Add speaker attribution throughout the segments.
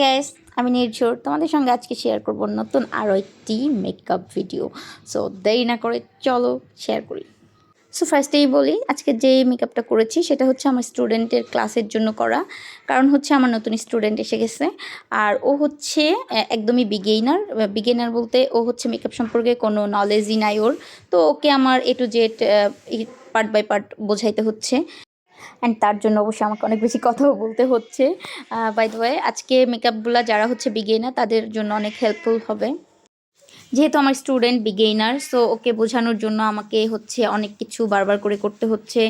Speaker 1: Guys, আমি নির্ঝর তোমাদের সঙ্গে আজকে শেয়ার করব নতুন আরও একটি মেকআপ ভিডিও। সো দেরি না করে চলো শেয়ার করি। সো ফার্স্টেই বলি, আজকে যে মেকআপটা করেছি সেটা হচ্ছে আমার স্টুডেন্টের ক্লাসের জন্য করা। কারণ হচ্ছে আমার নতুন স্টুডেন্ট এসে গেছে, আর ও হচ্ছে একদমই বিগিনার বলতে ও হচ্ছে মেকআপ সম্পর্কে কোনো নলেজই নাই ওর। তো ওকে আমার A to Z part by part বোঝাইতে হচ্ছে, অ্যান্ড তার জন্য অবশ্যই আমাকে অনেক বেশি কথাও বলতে হচ্ছে। বাই দ্য ওয়ে, আজকে মেকআপগুলো যারা হচ্ছে বিগিনার তাদের জন্য অনেক হেল্পফুল হবে। যেহেতু আমার স্টুডেন্ট বিগেইনার, সো ওকে বোঝানোর জন্য আমাকে হচ্ছে অনেক কিছু বারবার করে করতে হচ্ছে,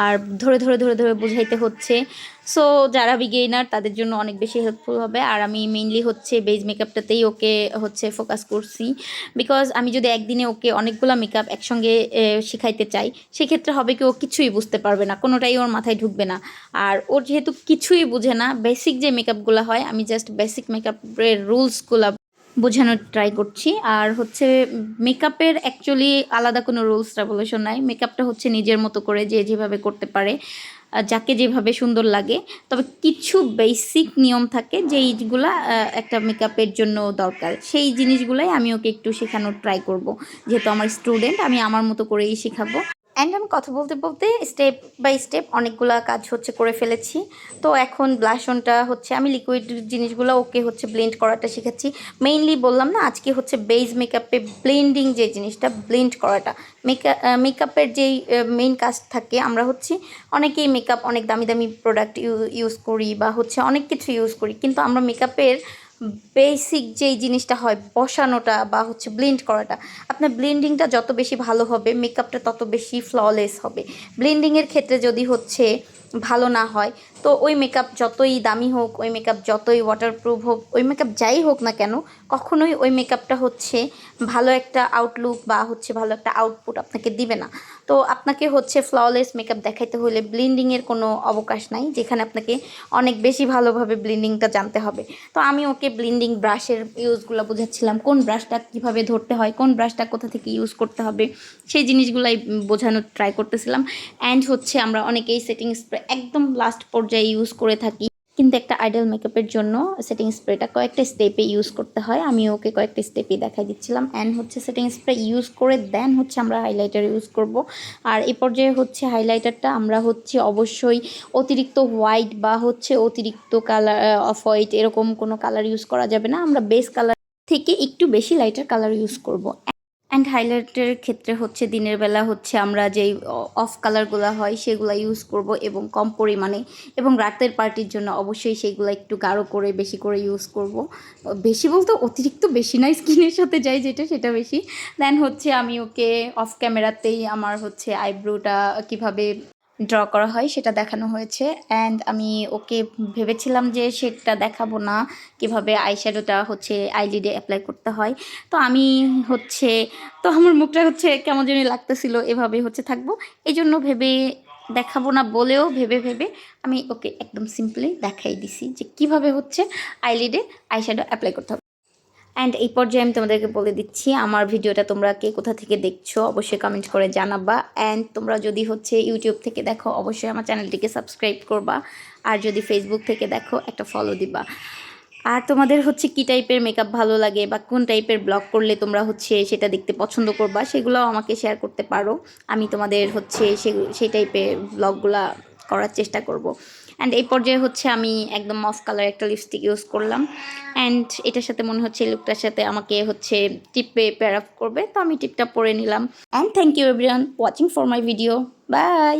Speaker 1: আর ধরে ধরে ধরে ধরে বোঝাইতে হচ্ছে। সো যারা বিগেইনার তাদের জন্য অনেক বেশি হেল্পফুল হবে। আর আমি মেইনলি হচ্ছে বেজ মেকআপটাতেই ওকে হচ্ছে ফোকাস করছি, বিকজ আমি যদি একদিনে ওকে অনেকগুলো মেকআপ একসঙ্গে শেখাইতে চাই, সেক্ষেত্রে হবে কি ও কিছুই বুঝতে পারবে না, কোনোটাই ওর মাথায় ঢুকবে না। আর ওর যেহেতু কিছুই বুঝে না, বেসিক যে মেকআপগুলো হয় আমি জাস্ট বেসিক মেকআপের রুলসগুলো বোঝানোর ট্রাই করছি। আর হচ্ছে মেকআপের অ্যাকচুয়ালি আলাদা কোনো রুলস রেগুলেশন নাই। মেকআপটা হচ্ছে নিজের মতো করে যে যেভাবে করতে পারে, যাকে যেভাবে সুন্দর লাগে। তবে কিছু বেসিক নিয়ম থাকে যেইগুলা একটা মেকআপের জন্য দরকার, সেই জিনিসগুলাই আমি ওকে একটু শেখানোর ট্রাই করব। যেহেতু আমার স্টুডেন্ট, আমি আমার মতো করেই শেখাবো। অ্যান্ড আমি কথা বলতে বলতে স্টেপ বাই স্টেপ অনেকগুলা কাজ হচ্ছে করে ফেলেছি। তো এখন ব্লাশনটা হচ্ছে আমি লিকুইড জিনিসগুলো ওকে হচ্ছে ব্লেন্ড করাটা শেখাচ্ছি। মেইনলি বললাম না, আজকে হচ্ছে বেজ মেকআপে ব্লেন্ডিং যে জিনিসটা, ব্লেন্ড করাটা মেকআপের যেই মেইন কাজ থাকে। আমরা হচ্ছে অনেকেই মেকআপ অনেক দামি দামি প্রোডাক্ট ইউজ করি বা হচ্ছে অনেক কিছু ইউজ করি, কিন্তু আমরা মেকআপের বেসিক যেই জিনিসটা হয় বসানোটা বা হচ্ছে ব্লেন্ড করাটা, আপনার ব্লেন্ডিংটা যত বেশি ভালো হবে মেকআপটা তত বেশি ফ্ললেস হবে। ব্লেন্ডিংয়ের ক্ষেত্রে যদি হচ্ছে ভালো না হয়, তো ওই মেকআপ যতই দামি হোক, ওই মেকআপ যতই ওয়াটারপ্রুফ হোক, ওই মেকআপ যাই হোক না কেন, কখনোই ওই মেকআপটা হচ্ছে ভালো একটা আউটলুক বা হচ্ছে ভালো একটা আউটপুট আপনাকে দিবে না। তো আপনাকে হচ্ছে ফ্ললেস মেকআপ দেখাইতে হলে ব্লেন্ডিংয়ের কোনো অবকাশ নাই, যেখানে আপনাকে অনেক বেশি ভালোভাবে ব্লেন্ডিংটা জানতে হবে। তো আমি ওকে ব্লেন্ডিং ব্রাশের ইউজগুলো বোঝাচ্ছিলাম, কোন ব্রাশটা কীভাবে ধরতে হয়, কোন ব্রাশটা কোথা থেকে ইউজ করতে হবে, সেই জিনিসগুলাই বোঝানোর ট্রাই করতেছিলাম। অ্যান্ড হচ্ছে আমরা অনেকেই সেটিং স্প্রে একদম লাস্ট পর্যায়ে ইউজ করে থাকি, কিন্তু একটা আইডল মেকআপের জন্য সেটিং স্প্রেটা কয়েকটা স্টেপে ইউজ করতে হয়। আমি ওকে কয়েকটা স্টেপে দেখাই দিচ্ছিলাম। অ্যান্ড হচ্ছে সেটিং স্প্রে ইউজ করে দেন হচ্ছে আমরা হাইলাইটার ইউজ করব। আর এই পর্যায়ে হচ্ছে হাইলাইটারটা আমরা হচ্ছে অবশ্যই অতিরিক্ত হোয়াইট বা হচ্ছে অতিরিক্ত কালার অফ হোয়াইট এরকম কোনো কালার ইউজ করা যাবে না। আমরা বেস কালার থেকে একটু বেশি লাইটার কালার ইউজ করব। অ্যান্ড হাইলাইটারের ক্ষেত্রে হচ্ছে দিনের বেলা হচ্ছে আমরা যেই অফ কালারগুলো হয় সেগুলো ইউজ করব এবং কম পরিমাণে, এবং রাতের পার্টির জন্য অবশ্যই সেইগুলো একটু গাঢ় করে বেশি করে ইউজ করব। বেশি বলতে অতিরিক্ত বেশি না, স্কিনের সাথে যাই যেটা সেটা বেশি। দেন হচ্ছে আমি ওকে অফ ক্যামেরাতেই আমার হচ্ছে আইব্রোটা কীভাবে ড্র করা হয় সেটা দেখানো হয়েছে। অ্যান্ড আমি ওকে ভেবেছিলাম যে সেটা দেখাবো না, কীভাবে আইশ্যাডোটা হচ্ছে আইলিডে অ্যাপ্লাই করতে হয়। তো আমি হচ্ছে, তো আমার মুখটা হচ্ছে কেমন জানি লাগতেছিল, এভাবে হচ্ছে থাকবো, এই জন্য ভেবে দেখাবো না বলেও ভেবে ভেবে আমি ওকে একদম সিম্পলি দেখাই দিছি যে কীভাবে হচ্ছে আইলিডে আইশ্যাডো অ্যাপ্লাই করতে হবে। অ্যান্ড এই পর্যায়ে আমি তোমাদেরকে বলে দিচ্ছি, আমার ভিডিওটা তোমরা কে কোথা থেকে দেখছো অবশ্যই কমেন্ট করে জানাবা। অ্যান্ড তোমরা যদি হচ্ছে ইউটিউব থেকে দেখো অবশ্যই আমার চ্যানেলটিকে সাবস্ক্রাইব করবা, আর যদি ফেসবুক থেকে দেখো একটা ফলো দিবা। আর তোমাদের হচ্ছে কী টাইপের মেকআপ ভালো লাগে বা কোন টাইপের ব্লগ করলে তোমরা হচ্ছে সেটা দেখতে পছন্দ করবা, সেগুলোও আমাকে শেয়ার করতে পারো। আমি তোমাদের হচ্ছে সেই টাইপের ব্লগগুলা করার চেষ্টা করব। অ্যান্ড এই পর্যায়ে হচ্ছে আমি একদম অফ কালার একটা লিপস্টিক ইউজ করলাম। অ্যান্ড এটার সাথে মনে হচ্ছে লুকটার সাথে আমাকে হচ্ছে টিপে পেয়ার আপ করবে, তো আমি টিপটা পরে নিলাম। And thank you everyone watching for my video. By.